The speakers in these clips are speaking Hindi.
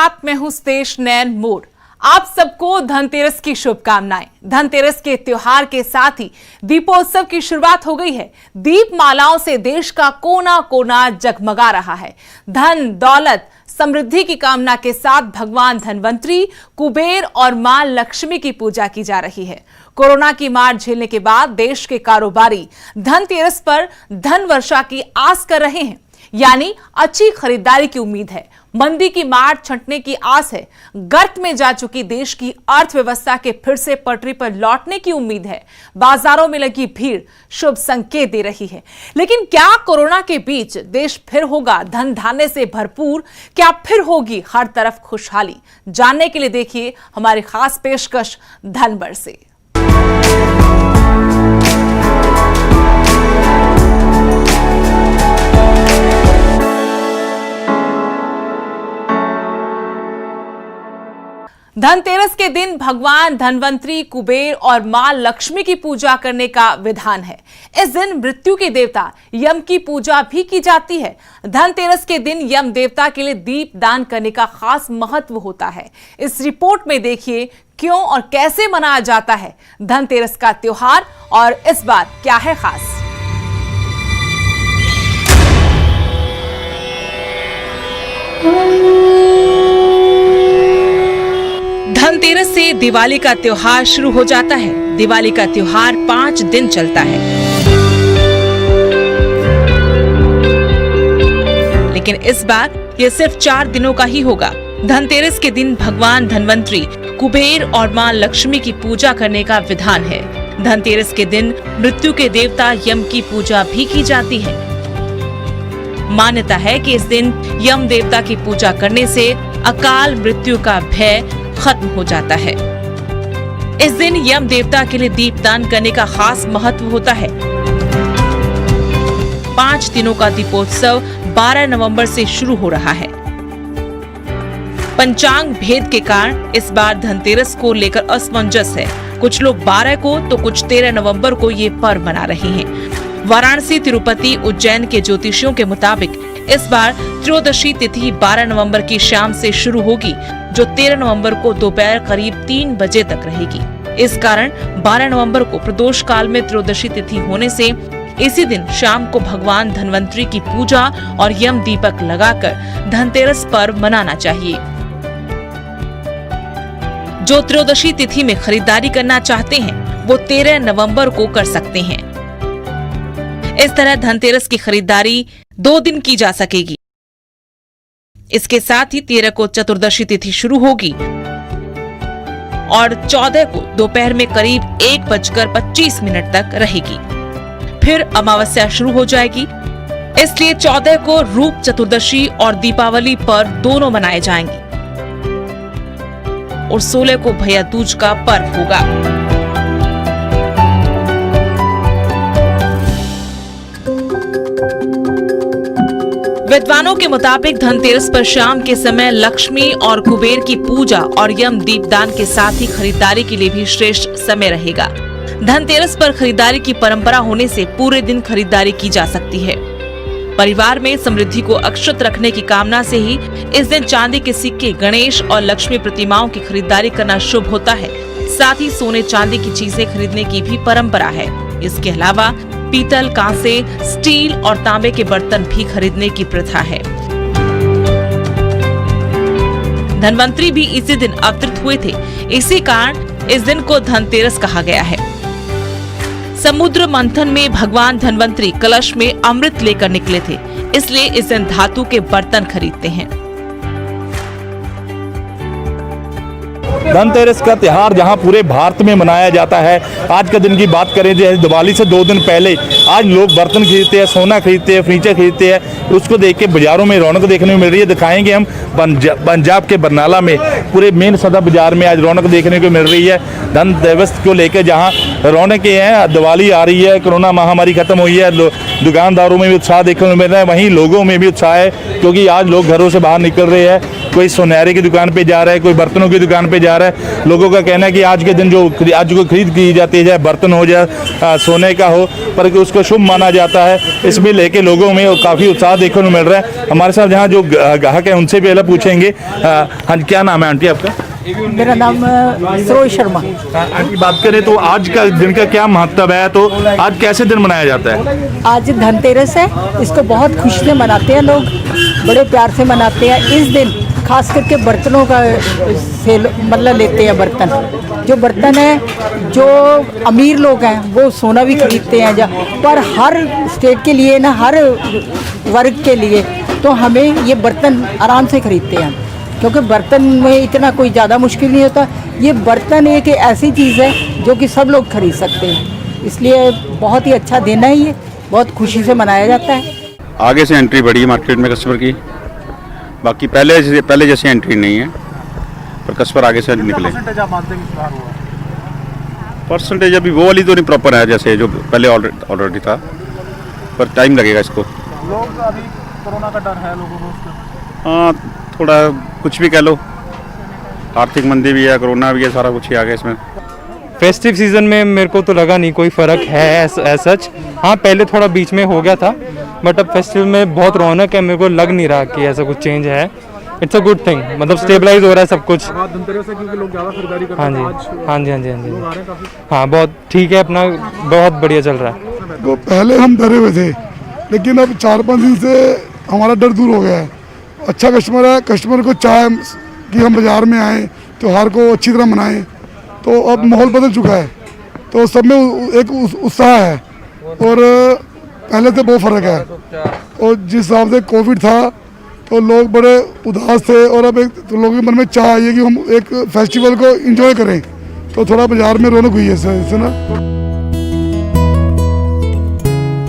आप मैं हूं स्तेश नैन मोर। आप सबको धनतेरस की शुभकामनाएं। धनतेरस के त्योहार के साथ ही दीपोत्सव की शुरुआत हो गई है। दीपमालाओं से देश का कोना कोना जगमगा रहा है। धन दौलत समृद्धि की कामना के साथ भगवान धनवंतरी, कुबेर और मां लक्ष्मी की पूजा की जा रही है। कोरोना की मार झेलने के बाद देश के कारोबारी धनतेरस पर धन वर्षा की आस कर रहे हैं, यानी अच्छी खरीदारी की उम्मीद है। मंदी की मार छंटने की आस है। गर्त में जा चुकी देश की अर्थव्यवस्था के फिर से पटरी पर लौटने की उम्मीद है। बाजारों में लगी भीड़ शुभ संकेत दे रही है। लेकिन क्या कोरोना के बीच देश फिर होगा धन धान्य से भरपूर? क्या फिर होगी हर तरफ खुशहाली? जानने के लिए देखिए हमारी खास पेशकश धनबर से। धनतेरस के दिन भगवान धनवंतरी, कुबेर और मां लक्ष्मी की पूजा करने का विधान है। इस दिन मृत्यु के देवता यम की पूजा भी की जाती है। धनतेरस के दिन यम देवता के लिए दीप दान करने का खास महत्व होता है। इस रिपोर्ट में देखिए क्यों और कैसे मनाया जाता है धनतेरस का त्योहार और इस बार क्या है खास। धनतेरस से दिवाली का त्योहार शुरू हो जाता है। दिवाली का त्योहार 5 दिन चलता है, लेकिन इस बार ये सिर्फ 4 दिनों का ही होगा। धनतेरस के दिन भगवान धनवंतरी, कुबेर और मां लक्ष्मी की पूजा करने का विधान है। धनतेरस के दिन मृत्यु के देवता यम की पूजा भी की जाती है। मान्यता है कि इस दिन यम देवता की पूजा करने से अकाल मृत्यु का भय खत्म हो जाता है। इस दिन यम देवता के लिए दीपदान करने का खास महत्व होता है। 5 दिनों का दीपोत्सव 12 नवंबर से शुरू हो रहा है। पंचांग भेद के कारण इस बार धनतेरस को लेकर असमंजस है। कुछ लोग 12 को तो कुछ 13 नवंबर को ये पर्व मना रहे हैं। वाराणसी, तिरुपति, उज्जैन के ज्योतिषियों के मुताबिक इस बार त्रयोदशी तिथि 12 नवंबर की शाम से शुरू होगी, जो 13 नवंबर को दोपहर करीब 3 बजे तक रहेगी। इस कारण 12 नवंबर को प्रदोष काल में त्रयोदशी तिथि होने से इसी दिन शाम को भगवान धनवंतरी की पूजा और यम दीपक लगाकर धनतेरस पर्व मनाना चाहिए। जो त्रयोदशी तिथि में खरीदारी करना चाहते हैं वो 13 नवंबर को कर सकते हैं। इस तरह धनतेरस की खरीदारी 2 दिन की जा सकेगी। इसके साथ ही 13 को चतुर्दशी तिथि शुरू होगी और 14 को दोपहर में करीब 1:25 तक रहेगी। फिर अमावस्या शुरू हो जाएगी। इसलिए 14 को रूप चतुर्दशी और दीपावली पर्व दोनों मनाए जाएंगे और 16 को भैया दूज का पर्व होगा। विद्वानों के मुताबिक धनतेरस पर शाम के समय लक्ष्मी और कुबेर की पूजा और यम दीपदान के साथ ही खरीदारी के लिए भी श्रेष्ठ समय रहेगा। धनतेरस पर खरीदारी की परंपरा होने से पूरे दिन खरीदारी की जा सकती है। परिवार में समृद्धि को अक्षत रखने की कामना से ही इस दिन चांदी के सिक्के, गणेश और लक्ष्मी प्रतिमाओं की खरीदारी करना शुभ होता है। साथ ही सोने चांदी की चीजें खरीदने की भी परंपरा है। इसके अलावा पीतल, कांसे, स्टील और तांबे के बर्तन भी खरीदने की प्रथा है। धनवंतरी भी इसी दिन अवतरित हुए थे। इसी कारण इस दिन को धनतेरस कहा गया है। समुद्र मंथन में भगवान धनवंतरी कलश में अमृत लेकर निकले थे, इसलिए इस दिन धातु के बर्तन खरीदते हैं। धनतेरस का त्योहार जहां पूरे भारत में मनाया जाता है। आज के दिन की बात करें जैसे दिवाली से 2 दिन पहले आज लोग बर्तन खरीदते हैं, सोना खरीदते हैं, फर्नीचर खरीदते हैं। उसको देख के बाजारों में रौनक देखने को मिल रही है। दिखाएंगे हम पंजाब के बरनाला में पूरे मेन सदर बाजार में आज रौनक देखने को मिल रही है। धनतेरस को लेकर जहां रौनकें हैं। दिवाली आ रही है, कोरोना महामारी खत्म हुई है, दुकानदारों में भी उत्साह देखने को मिल रहा है, वहीं लोगों में भी उत्साह है क्योंकि आज लोग घरों से बाहर निकल रहे हैं। कोई सुनहरे की दुकान पे जा रहा है, कोई बर्तनों की दुकान पे जा रहा है। लोगों का कहना है कि आज के दिन जो खरीद की जाती है, चाहे बर्तन हो जाए सोने का हो, पर उसको शुभ माना जाता है। इसमें लेके लोगों में काफ़ी उत्साह देखने को मिल रहा है। हमारे साथ यहाँ जो ग्राहक हैं उनसे भी पहले पूछेंगे। हाँ जी, क्या नाम है आंटी आपका? मेरा नाम सरोज शर्मा। आंटी, बात करें तो आज का दिन का क्या महत्व है, तो आज कैसे दिन मनाया जाता है? आज धनतेरस है, इसको बहुत खुशी से मनाते हैं लोग, बड़े प्यार से मनाते हैं। इस दिन खास करके बर्तनों का सेल मतलब लेते हैं। बर्तन है, जो अमीर लोग हैं वो सोना भी खरीदते हैं, पर हर स्टेट के लिए ना, हर वर्ग के लिए तो हमें ये बर्तन आराम से खरीदते हैं क्योंकि बर्तन में इतना कोई ज़्यादा मुश्किल नहीं होता। ये बर्तन एक ऐसी चीज़ है जो कि सब लोग खरीद सकते हैं, इसलिए बहुत ही अच्छा दिन है। ये बहुत खुशी से मनाया जाता है। आगे से एंट्री बढ़ी है मार्केट में कस्टमर की, बाकी पहले जैसी एंट्री नहीं है, पर कस्टमर आगे से निकले। परसेंटेज अभी वो वाली तो नहीं प्रॉपर है जैसे जो पहले ऑलरेडी था, पर टाइम लगेगा इसको। लोग अभी कोरोना का डर है लोगों को, हाँ, थोड़ा कुछ भी कह लो, आर्थिक मंदी भी है, कोरोना भी है, सारा कुछ ही आ गया इसमें। फेस्टिव सीज़न में मेरे को तो लगा नहीं कोई फ़र्क है सच। हाँ, पहले थोड़ा बीच में हो गया था, बट अब फेस्टिवल में बहुत रौनक है, मेरे को लग नहीं रहा कि ऐसा कुछ चेंज है। इट्स अ गुड थिंग, मतलब स्टेबलाइज हो रहा है सब कुछ। धनतेरस है क्योंकि लोग ज़्यादा खरीदारी कर रहे हैं। हाँ जी, लोग आ रहे हैं काफ़ी। हाँ, बहुत ठीक है, अपना बहुत बढ़िया चल रहा है। तो पहले हम डरे हुए थे, लेकिन अब 4-5 दिन से हमारा डर दूर हो गया है। अच्छा कस्टमर है, कस्टमर को चाहे कि हम बाज़ार में आएँ, त्योहार को अच्छी तरह मनाएं, तो अब माहौल बदल चुका है, तो सब में एक उत्साह है और पहले से बहुत फ़र्क है। और जिस हिसाब से कोविड था तो लोग बड़े उदास थे, और अब एक तो लोगों के मन में चाह आई है कि हम एक फेस्टिवल को एंजॉय करें, तो थोड़ा बाजार में रौनक हुई है इससे ना।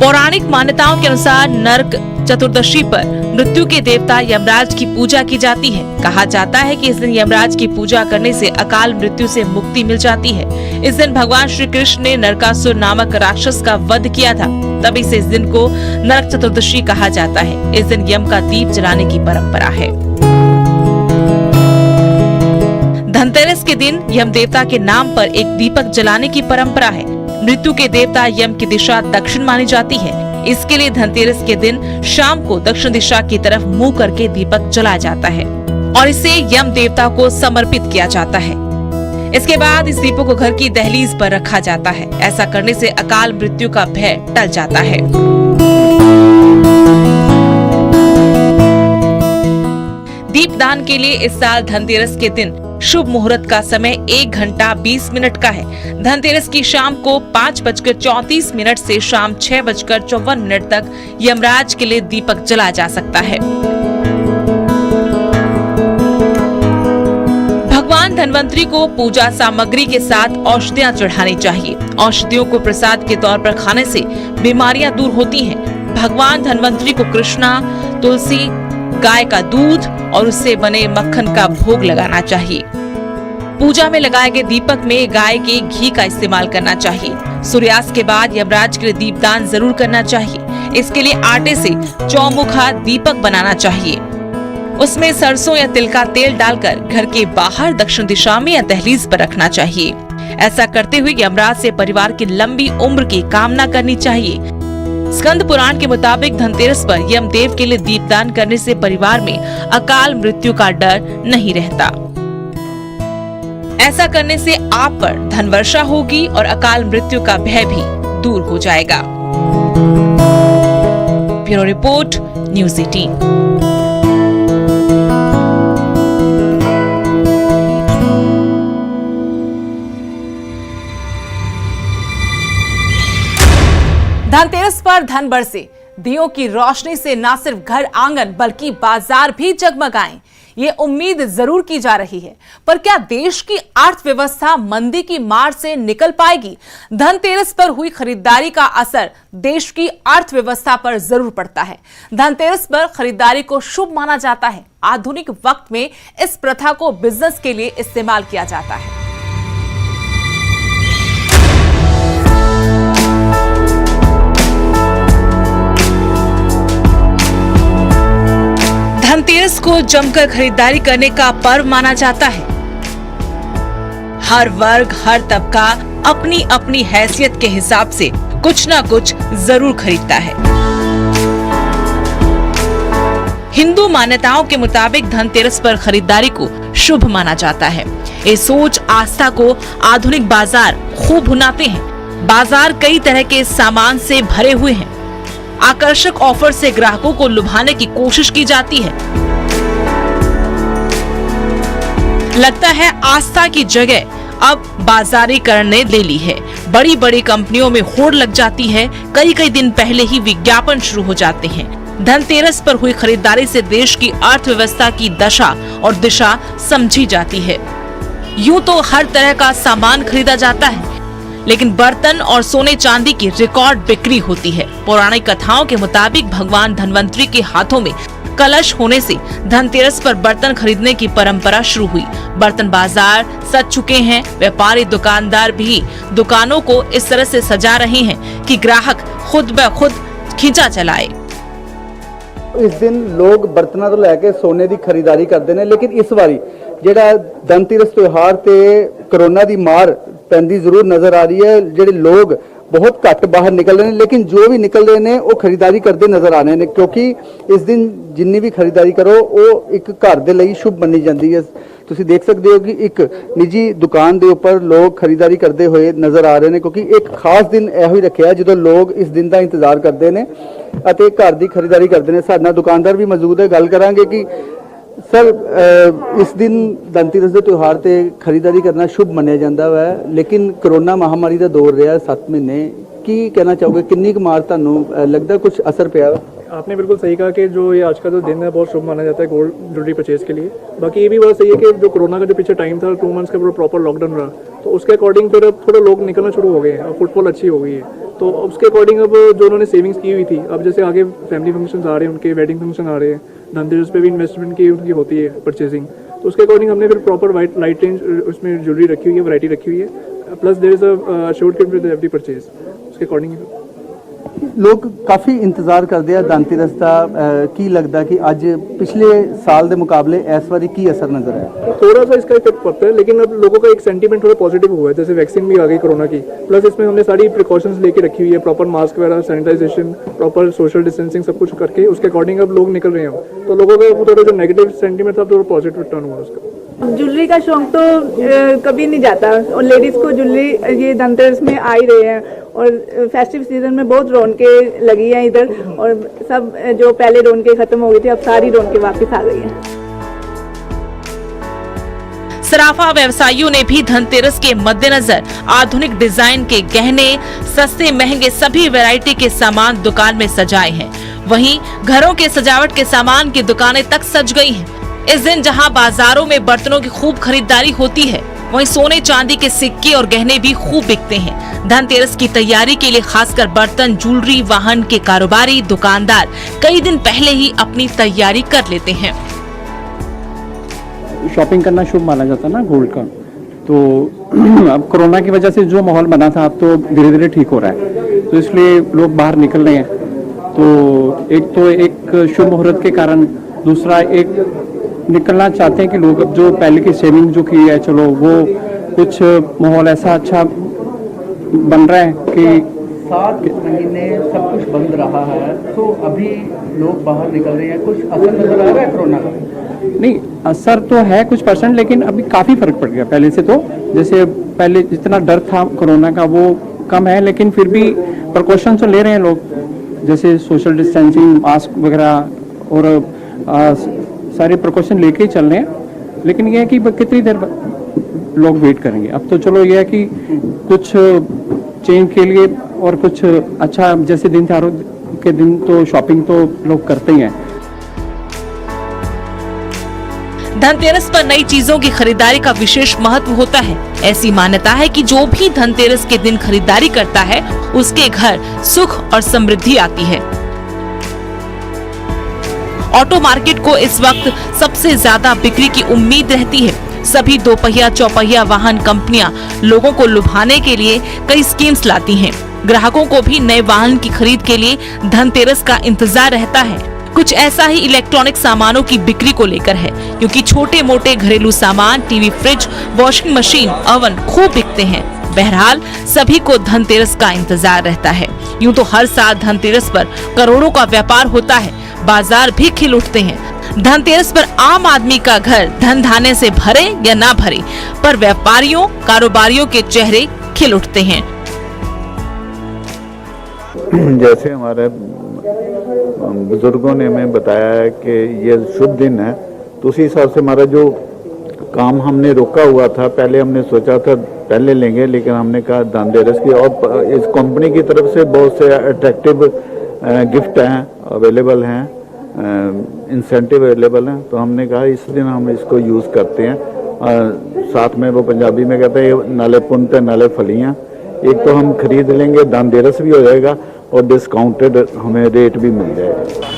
पौराणिक मान्यताओं के अनुसार नरक चतुर्दशी पर मृत्यु के देवता यमराज की पूजा की जाती है। कहा जाता है कि इस दिन यमराज की पूजा करने से अकाल मृत्यु से मुक्ति मिल जाती है। इस दिन भगवान श्री कृष्ण ने नरकासुर नामक राक्षस का वध किया था, तभी से इस दिन को नरक चतुर्दशी कहा जाता है। इस दिन यम का दीप जलाने की परंपरा है। धनतेरस के दिन यम देवता के नाम पर एक दीपक जलाने की परंपरा है। मृत्यु के देवता यम की दिशा दक्षिण मानी जाती है, इसके लिए धनतेरस के दिन शाम को दक्षिण दिशा की तरफ मुंह करके दीपक जलाया जाता है और इसे यम देवता को समर्पित किया जाता है। इसके बाद इस दीपक को घर की दहलीज पर रखा जाता है। ऐसा करने से अकाल मृत्यु का भय टल जाता है। दीपदान के लिए इस साल धनतेरस के दिन शुभ मुहूर्त का समय 1 घंटा 20 मिनट का है। धनतेरस की शाम को 5:34 से शाम 6:54 तक यमराज के लिए दीपक जलाया जा सकता है। भगवान धनवंतरी को पूजा सामग्री के साथ औषधियाँ चढ़ानी चाहिए। औषधियों को प्रसाद के तौर पर खाने से बीमारियां दूर होती हैं। भगवान धनवंतरी को कृष्णा, तुलसी, गाय का दूध और उससे बने मक्खन का भोग लगाना चाहिए। पूजा में लगाए गए दीपक में गाय के घी का इस्तेमाल करना चाहिए। सूर्यास्त के बाद यमराज के लिए दीपदान जरूर करना चाहिए। इसके लिए आटे से चौमुखा दीपक बनाना चाहिए। उसमें सरसों या तिल का तेल डालकर घर के बाहर दक्षिण दिशा में या दहलीज पर रखना चाहिए। ऐसा करते हुए यमराज से परिवार की लंबी उम्र की कामना करनी चाहिए। स्कंद पुराण के मुताबिक धनतेरस पर यमदेव के लिए दीपदान करने से परिवार में अकाल मृत्यु का डर नहीं रहता। ऐसा करने से आप पर धन वर्षा होगी और अकाल मृत्यु का भय भी दूर हो जाएगा। Bureau report, news 18। धनतेरस पर धन बरसे, दियों की रोशनी से न सिर्फ घर आंगन बल्कि बाजार भी जगमगाएं, ये उम्मीद जरूर की जा रही है। पर क्या देश की अर्थव्यवस्था मंदी की मार से निकल पाएगी? धनतेरस पर हुई खरीदारी का असर देश की अर्थव्यवस्था पर जरूर पड़ता है। धनतेरस पर खरीदारी को शुभ माना जाता है। आधुनिक वक्त में इस प्रथा को बिजनेस के लिए इस्तेमाल किया जाता है। धनतेरस को जमकर खरीदारी करने का पर्व माना जाता है। हर वर्ग, हर तबका अपनी अपनी हैसियत के हिसाब से कुछ न कुछ जरूर खरीदता है। हिंदू मान्यताओं के मुताबिक धनतेरस पर खरीदारी को शुभ माना जाता है। ये सोच आस्था को आधुनिक बाजार खूब भुनाते हैं। बाजार कई तरह के सामान से भरे हुए हैं। आकर्षक ऑफर से ग्राहकों को लुभाने की कोशिश की जाती है। लगता है आस्था की जगह अब बाजारीकरण ने ले ली है। बड़ी बड़ी कंपनियों में होड़ लग जाती है। कई दिन पहले ही विज्ञापन शुरू हो जाते हैं। धनतेरस पर हुई खरीदारी से देश की अर्थव्यवस्था की दशा और दिशा समझी जाती है। यूं तो हर तरह का सामान खरीदा जाता है, लेकिन बर्तन और सोने चांदी की रिकॉर्ड बिक्री होती है। पौराणिक कथाओं के मुताबिक भगवान धनवंतरी के हाथों में कलश होने से धनतेरस पर बर्तन खरीदने की परंपरा शुरू हुई। बर्तन बाजार सज चुके हैं। व्यापारी दुकानदार भी दुकानों को इस तरह से सजा रहे हैं कि ग्राहक खुद ब खुद खींचा चलाए। इस दिन लोग बर्तनों तो लैके सोने की खरीदारी करते हैं, लेकिन इस बारी ਜਿਹੜਾ धनतेरस त्योहार ते कोरोना की मार पैंदी जरूर नज़र आ रही है। ਜਿਹੜੇ लोग बहुत घट बाहर निकल रहे हैं, लेकिन जो भी निकल रहे हैं वो खरीदारी करते नज़र आ रहे हैं, क्योंकि इस दिन जिन्नी भी खरीदारी करो वो एक घर के लिए शुभ मनी जाती है। ਤੁਸੀਂ देख सकते हो कि एक निजी दुकान के उपर लोग खरीदारी करते हुए नज़र आ रहे हैं, क्योंकि एक खास दिन ਇਹੋ ਹੀ ਰੱਖਿਆ ਜਦੋਂ लोग इस दिन का इंतजार करते हैं ਅਤੇ घर की खरीदारी करते हैं। साडे नाल दुकानदार भी मौजूद है, गल करांगे कि सर इस दिन धनतेरस के त्यौहार से खरीदारी करना शुभ मनिया जाता है, लेकिन कोरोना महामारी का दौर रहा 7 महीने, की कहना चाहोगे किन्नी मार तुहानू लगता कुछ असर पिया? आपने बिल्कुल सही कहा कि जो ये आज का जो दिन है बहुत शुभ माना जाता है गोल्ड ज्वेलरी परचेज के लिए। बाकी ये भी बात सही है कि जो कोरोना का जो पीछे टाइम था 2 मंथ्स का पूरा प्रॉपर लॉकडाउन रहा, तो उसके अकॉर्डिंग फिर अब थोड़ा लोग निकलना शुरू हो गए हैं, फुटफॉल अच्छी हो गई है। तो उसके अकॉर्डिंग अब जो उन्होंने सेविंग्स की हुई थी, अब जैसे आगे फैमिली फंक्शन आ रहे हैं, उनके वेडिंग फंक्शन आ रहे हैं, धनतेरस पे भी इन्वेस्टमेंट की उनकी होती है परचेजिंग, तो उसके अकॉर्डिंग हमने फिर प्रॉपर लाइट रेंज उसमें ज्वेलरी रखी हुई है, वैरायटी रखी हुई है, plus there is a assured kit with every purchase. उसके अकॉर्डिंग लोग काफ़ी इंतजार करते हैं धनतेरस का। की लगता कि अज पिछले साल के मुकाबले इस बार की असर नजर आया? थोड़ा सा इसका इफेक्ट पड़ता है, लेकिन अब लोगों का एक सेंटीमेंट थोड़ा पॉजिटिव हुआ है। जैसे वैक्सीन भी आ गई कोरोना की, प्लस इसमें हमने सारी प्रिकॉशंस लेके रखी हुई है, प्रॉपर मास्क वगैरह, सैनिटाइजेशन, प्रॉपर सोशल डिस्टेंसिंग सब कुछ करके उसके अकॉर्डिंग अब लोग निकल रहे हैं। तो लोगों का थोड़ा जो नेगेटिव सेंटीमेंट था थोड़ा पॉजिटिव टर्न हुआ उसका। ज्वेलरी का शौक तो कभी नहीं जाता, और लेडीज़ को ज्वेलरी ये धनतेरस में आ ही रहे हैं, और फेस्टिव सीजन में बहुत रौनकें लगी हैं इधर, और सब जो पहले रौनकें खत्म हो गई थी अब सारी रौनकें वापस आ गई हैं। सराफा व्यवसायियों ने भी धनतेरस के मद्देनजर आधुनिक डिजाइन के गहने, सस्ते महंगे सभी वैरायटी के सामान दुकान में सजाए हैं। वहीं घरों के सजावट के सामान की दुकानें तक सज गई हैं। इस दिन जहां बाजारों में बर्तनों की खूब खरीदारी होती है, वहीं सोने चांदी के सिक्के और गहने भी खूब बिकते हैं। धनतेरस की तैयारी के लिए खासकर बर्तन, ज्वेलरी, वाहन के कारोबारी, दुकानदार कई दिन पहले ही अपनी तैयारी कर लेते हैं। शॉपिंग करना शुभ माना जाता है ना गोल्ड का, तो अब कोरोना की वजह से जो माहौल बना था अब तो धीरे धीरे ठीक हो रहा है, तो इसलिए लोग बाहर निकल रहे हैं। तो एक शुभ मुहूर्त के कारण, दूसरा एक निकलना चाहते हैं कि लोग अब जो पहले की सेविंग जो की है, चलो वो कुछ माहौल ऐसा अच्छा बन रहा है कि 7 महीने सब कुछ बंद रहा है, तो अभी लोग बाहर निकल रहे हैं, कुछ असर नजर आ रहा है कोरोना का? नहीं, असर तो है कुछ %, लेकिन अभी काफ़ी फर्क पड़ गया पहले से। तो जैसे पहले जितना डर था कोरोना का वो कम है, लेकिन फिर भी प्रिकॉशन तो ले रहे हैं लोग, जैसे सोशल डिस्टेंसिंग, मास्क वगैरह और सारे प्रिकॉशन लेके ही चल रहे हैं। लेकिन यह है कि कितनी देर लोग वेट करेंगे। अब तो चलो यह है कि कुछ चेंज के लिए और कुछ अच्छा, जैसे दिन त्योहारों के दिन तो शॉपिंग तो लोग करते ही हैं। धनतेरस पर नई चीजों की खरीदारी का विशेष महत्व होता है। ऐसी मान्यता है कि जो भी धनतेरस के दिन खरीदारी करता है उसके घर सुख और समृद्धि आती है। ऑटो मार्केट को इस वक्त सबसे ज्यादा बिक्री की उम्मीद रहती है। सभी दोपहिया चौपहिया वाहन कंपनियां लोगों को लुभाने के लिए कई स्कीम्स लाती हैं। ग्राहकों को भी नए वाहन की खरीद के लिए धनतेरस का इंतजार रहता है। कुछ ऐसा ही इलेक्ट्रॉनिक सामानों की बिक्री को लेकर है, क्योंकि छोटे मोटे घरेलू सामान, TV, fridge, washing machine, oven खूब बिकते हैं। बहरहाल सभी को धनतेरस का इंतजार रहता है। यूं तो हर साल धनतेरस पर करोड़ों का व्यापार होता है, बाजार भी खिल उठते हैं। धनतेरस पर आम आदमी का घर धन धान्य से भरे या ना भरे, पर व्यापारियों, कारोबारियों के चेहरे खिल उठते हैं। जैसे हमारे बुजुर्गों ने हमें बताया है कि ये शुभ दिन है, तो उसी हिसाब से हमारा जो काम हमने रोका हुआ था, पहले हमने सोचा था पहले लेंगे, लेकिन हमने कहा धनतेरस की, और इस कंपनी की तरफ से बहुत से अट्रैक्टिव गिफ्ट हैं अवेलेबल हैं, इंसेंटिव अवेलेबल हैं, तो हमने कहा इस दिन हम इसको यूज़ करते हैं। साथ में वो पंजाबी में कहते हैं नाले पुनते नाले फलियाँ, एक तो हम खरीद लेंगे, धनतेरस भी हो जाएगा और डिस्काउंटेड हमें रेट भी मिल जाएगा।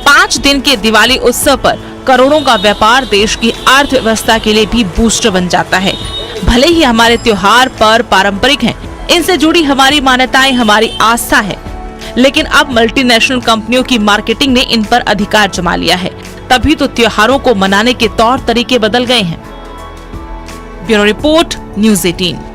5 दिन के दिवाली उत्सव पर करोड़ों का व्यापार देश की अर्थव्यवस्था के लिए भी बूस्टर बन जाता है। भले ही हमारे त्योहार पर पारंपरिक हैं, इनसे जुड़ी हमारी मान्यताएं, हमारी आस्था है, लेकिन अब मल्टीनेशनल कंपनियों की मार्केटिंग ने इन पर अधिकार जमा लिया है। तभी तो त्योहारों को मनाने के तौर तरीके बदल गए हैं। Bureau report, news 18।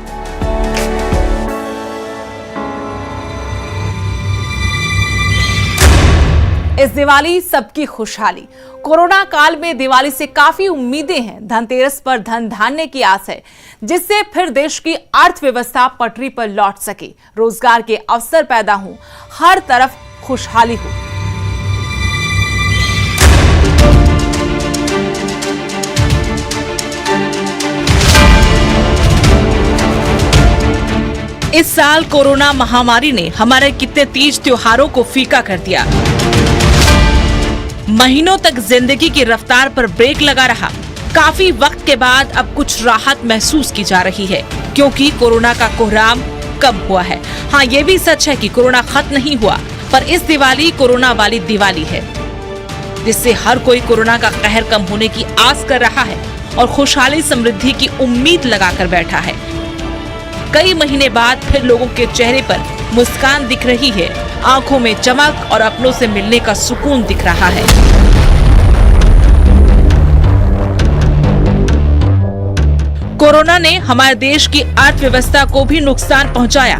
इस दिवाली सबकी खुशहाली। कोरोना काल में दिवाली से काफी उम्मीदें हैं। धनतेरस पर धन धान्य की आस है, जिससे फिर देश की अर्थव्यवस्था पटरी पर लौट सके, रोजगार के अवसर पैदा हों, हर तरफ खुशहाली हो। इस साल कोरोना महामारी ने हमारे कितने तीज त्योहारों को फीका कर दिया। महीनों तक जिंदगी की रफ्तार पर ब्रेक लगा रहा। काफी वक्त के बाद अब कुछ राहत महसूस की जा रही है, क्योंकि कोरोना का कोहराम कम हुआ है। हाँ, ये भी सच है कि कोरोना खत्म नहीं हुआ, पर इस दिवाली कोरोना वाली दिवाली है, जिससे हर कोई कोरोना का कहर कम होने की आस कर रहा है और खुशहाली समृद्धि की उम्मीद लगाकर बैठा है। कई महीने बाद फिर लोगों के चेहरे पर मुस्कान दिख रही है, आंखों में चमक और अपनों से मिलने का सुकून दिख रहा है। कोरोना ने हमारे देश की अर्थव्यवस्था को भी नुकसान पहुंचाया।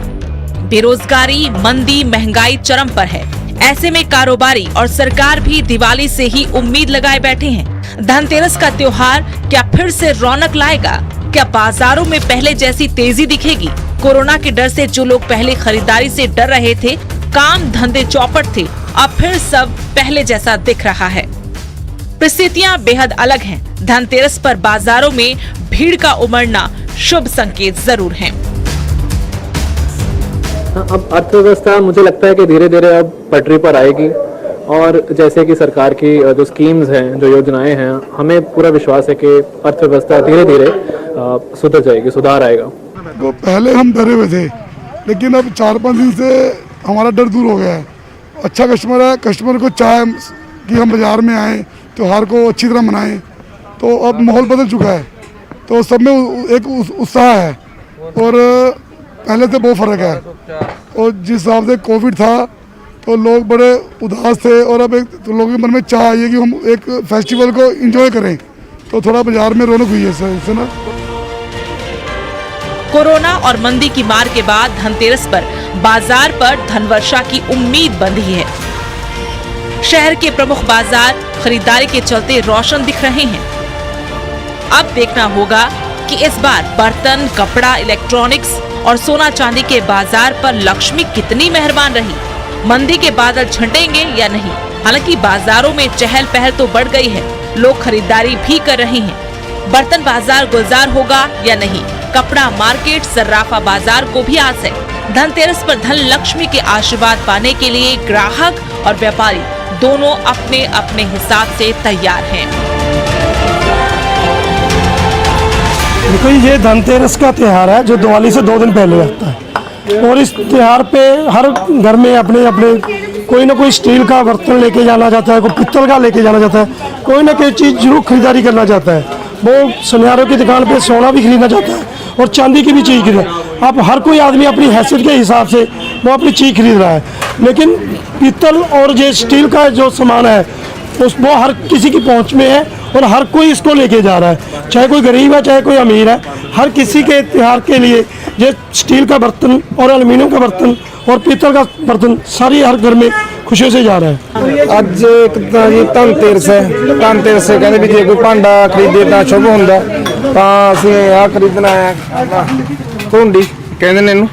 बेरोजगारी, मंदी, महंगाई चरम पर है। ऐसे में कारोबारी और सरकार भी दिवाली से ही उम्मीद लगाए बैठे हैं। धनतेरस का त्योहार क्या फिर से रौनक लाएगा? क्या बाजारों में पहले जैसी तेजी दिखेगी? कोरोना के डर से जो लोग पहले खरीदारी से डर रहे थे, काम धंधे चौपट थे, अब फिर सब पहले जैसा दिख रहा है। परिस्थितियां बेहद अलग हैं। धनतेरस पर बाजारों में भीड़ का उमड़ना शुभ संकेत जरूर है। अब अर्थव्यवस्था मुझे लगता है कि धीरे धीरे अब पटरी पर आएगी, और जैसे कि सरकार की जो स्कीम्स हैं, जो योजनाएं हैं, हमें पूरा विश्वास है कि अर्थव्यवस्था धीरे धीरे सुधर जाएगी, सुधार आएगा। तो पहले हम डरे हुए थे, लेकिन अब 4-5 दिन से हमारा डर दूर हो गया है। अच्छा कस्टमर है, कस्टमर को चाहे कि हम बाज़ार में आएँ, त्योहार को अच्छी तरह मनाएं, तो अब माहौल बदल चुका है, तो सब में एक उत्साह है और पहले से बहुत फ़र्क है। और जिस हिसाब से कोविड था तो लोग बड़े उदास थे, और अब एक तो लोगों के मन में चाह आई है कि हम एक फेस्टिवल को एंजॉय करें, तो थोड़ा बाजार में रौनक हुई है इससे ना। कोरोना और मंदी की मार के बाद धनतेरस पर बाजार पर धनवर्षा की उम्मीद बंधी है। शहर के प्रमुख बाजार खरीदारी के चलते रोशन दिख रहे हैं। अब देखना होगा कि इस बार बर्तन, कपड़ा, इलेक्ट्रॉनिक्स और सोना चांदी के बाजार पर लक्ष्मी कितनी मेहरबान रही। मंदी के बादल छंटेंगे या नहीं? हालांकि बाजारों में चहल पहल तो बढ़ गई है, लोग खरीदारी भी कर रहे हैं। बर्तन बाजार गुलजार होगा या नहीं? कपड़ा मार्केट, सर्राफा बाजार को भी आस है। धनतेरस पर धन लक्ष्मी के आशीर्वाद पाने के लिए ग्राहक और व्यापारी दोनों अपने अपने हिसाब से तैयार हैं। देखो, ये धनतेरस का त्योहार है जो दिवाली से 2 दिन पहले आता है, और इस त्योहार पे हर घर में अपने अपने कोई ना कोई स्टील का बर्तन लेके जाना चाहता है, कोई पित्तल का लेके जाना चाहता है, कोई ना कोई चीज़ जरूर खरीदारी करना चाहता है। वो सुनियारों की दुकान पे सोना भी खरीदना चाहता है और चांदी की भी चीज़ खरीदना। अब हर कोई आदमी अपनी हैसियत के हिसाब से वो अपनी चीज़ खरीद रहा है, लेकिन पीतल और जो स्टील का जो सामान है वो हर किसी की पहुंच में है और हर कोई इसको लेके जा रहा है, चाहे कोई गरीब है चाहे कोई अमीर है। हर किसी के त्योहार के लिए ये स्टील का बर्तन और एल्यूमिनियम का बर्तन और पीतल का बर्तन सारी हर घर में खुशियों से जा रहा है। ਅੱਜ ਇੱਕ ਤਾਂ ਜੀ ਧਨਤੇਰਸ ਹੈ, ਧਨਤੇਰਸ ਕਹਿੰਦੇ ਵੀ ਜੇ ਕੋਈ ਭਾਂਡਾ ਖਰੀਦੇ ਤਾਂ ਸ਼ੁਭ ਹੁੰਦਾ, ਤਾਂ ਅਸੀਂ ਆਹ ਖਰੀਦਣਾ ਹੈ, ਧੁੰਡੀ ਕਹਿੰਦੇ ਨੇ ਇਹਨੂੰ,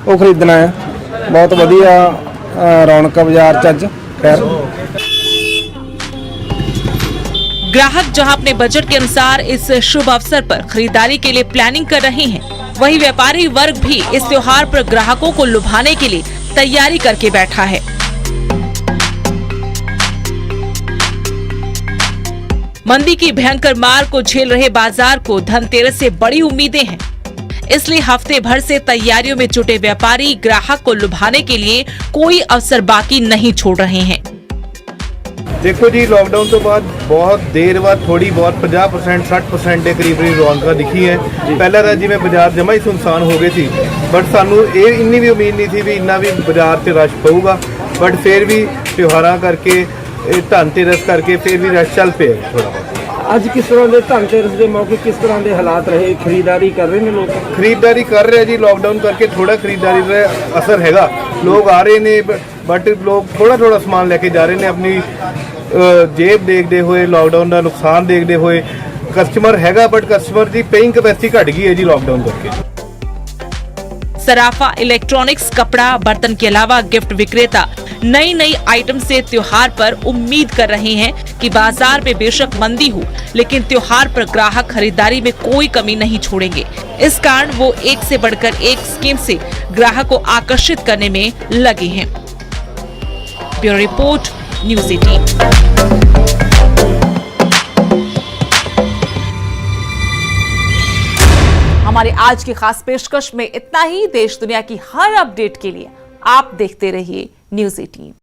ਉਹ ਖਰੀਦਣਾ ਹੈ। ਬਹੁਤ ਵਧੀਆ ਰੌਣਕ ਬਾਜ਼ਾਰ 'ਚ ਅੱਜ। ਖੈਰ ग्राहक जहां अपने बजट के अनुसार इस शुभ अवसर पर खरीदारी के लिए प्लानिंग कर रहे हैं, वहीं व्यापारी वर्ग भी इस त्योहार पर ग्राहकों को लुभाने के लिए तैयारी करके बैठा है। मंदी की भयंकर मार को झेल रहे बाजार को धनतेरस से बड़ी उम्मीदें हैं, इसलिए हफ्ते भर से तैयारियों में जुटे व्यापारी ग्राहक को लुभाने के लिए कोई अवसर बाकी नहीं छोड़ रहे हैं। देखो जी, लॉकडाउन तो बाद बहुत देर बाद थोड़ी बहुत 50% 60% के करीब रौनक दिखी है। पहला तो जिमें बाजार जमा ही सुनसान हो गए थी, बट सानू ये इन्नी भी उम्मीद नहीं थी भी इन्ना भी बाजार से रश पऊगा, बट फिर भी त्योहार करके धनतेरस करके फिर भी रश चल पे थोड़ा। ਅੱਜ ਕਿਸ ਤਰ੍ਹਾਂ ਦੇ ਧਨਤੇਰਸ ਦੇ ਮੌਕੇ ਕਿਸ ਤਰ੍ਹਾਂ ਦੇ ਹਾਲਾਤ ਰਹੇ, ਖਰੀਦਦਾਰੀ ਕਰ ਰਹੇ ਨੇ ਲੋਕ? खरीदारी कर रहे हैं जी, लॉकडाउन करके थोड़ा खरीदारी का असर हैगा, लोग आ रहे ने, बट लोग थोड़ा थोड़ा सामान लेके जा रहे हैं अपनी जेब देखते हुए, लॉकडाउन का नुकसान देखते हुए। कस्टमर हैगा, बट कस्टमर की पेइंग कैपेसिटी घट गई है जी लॉकडाउन करके। सराफा, इलेक्ट्रॉनिक्स, कपड़ा, बर्तन के अलावा गिफ्ट विक्रेता नई नई आइटम से त्योहार पर उम्मीद कर रहे हैं कि बाजार में बेशक मंदी हो, लेकिन त्योहार पर ग्राहक खरीदारी में कोई कमी नहीं छोड़ेंगे। इस कारण वो एक से बढ़कर एक स्कीम से ग्राहक को आकर्षित करने में लगे हैं। Bureau report, news 18। हमारे आज की खास पेशकश में इतना ही। देश दुनिया की हर अपडेट के लिए आप देखते रहिए न्यूज़ 18।